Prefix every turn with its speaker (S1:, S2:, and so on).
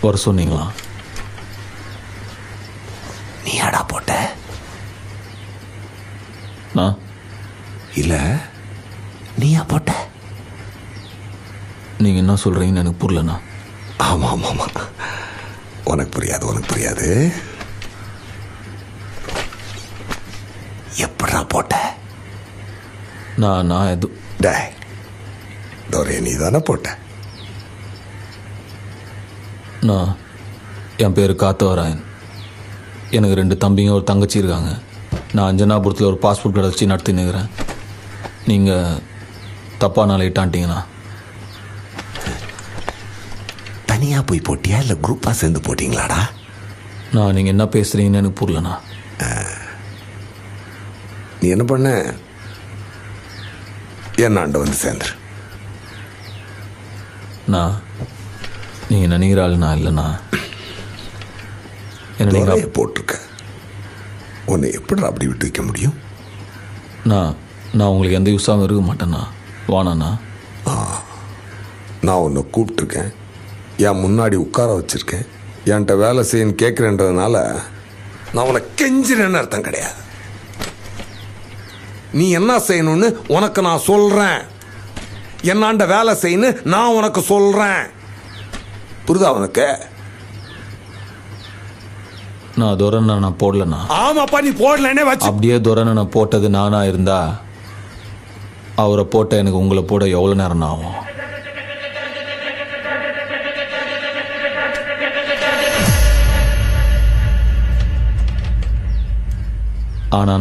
S1: வர சொன்னீங்களா?
S2: நீ யாடா போட்ட?
S1: நான்
S2: இல்லை, நீயா போட்ட?
S1: நீங்கள் என்ன சொல்கிறீங்கன்னு எனக்கு புரியலண்ணா.
S2: ஆமாம் ஆமாம் ஆமாம், உனக்கு புரியாது. எப்படா போட்ட?
S1: நான் எது
S2: டே தோரே, நீ தானே போட்ட?
S1: நான் என் பேர் காத்தவராயன். எனக்கு 2 தம்பிங்க ஒரு தங்கச்சி இருக்காங்க. நான் அஞ்சனாபுரத்தில் ஒரு பாஸ்போர்ட் கடை வச்சு நடத்தினுக்கிறேன். நீங்கள் தப்பாக நாளை இட்டான்ட்டிங்கண்ணா.
S2: தனியாக போய் போட்டியா இல்லை குரூப்பாக சேர்ந்து போட்டிங்களாடா?
S1: நீங்கள் என்ன பேசுகிறீங்கன்னு எனக்கு புரியலண்ணா.
S2: நீ என்ன பண்ண? என்னாண்ட வந்து சேர்ந்துரு.
S1: நீங்கள் நினைக்கிற ஆளுண்ணா இல்லைண்ணா. என்ன நீங்கள்
S2: போட்டிருக்க, உன்னை எப்படிடா அப்படி விட்டு வைக்க முடியும்?
S1: நான் உங்களுக்கு எந்த யூஸாகவும் இருக்க மாட்டேண்ணா. வாணாண்ணா.
S2: நான் உன்னை கூப்பிட்டுருக்கேன், என் முன்னாடி உட்கார வச்சிருக்கேன், என்கிட்ட வேலை செய்யன்னு கேட்குறேன்றதுனால நான் உன்னை கெஞ்சிறேன்னு அர்த்தம் கிடையாது. நீ என்ன செய்யணும்னு உனக்கு நான் சொல்கிறேன். என்னாண்ட வேலை செய்யணும் நான் உனக்கு சொல்கிறேன். புரியுதா உனக்கு?
S1: நான் துரனை நான் போடலண்ணா.
S2: ஆமாப்பா, நீ போடலன்னே வச்சு. அப்படியே
S1: துரனை நான் போட்டது நானா இருந்தா அவரை போட்ட எனக்கு உங்களை போட எவ்வளோ நேரம் ஆகும்? ஆனால்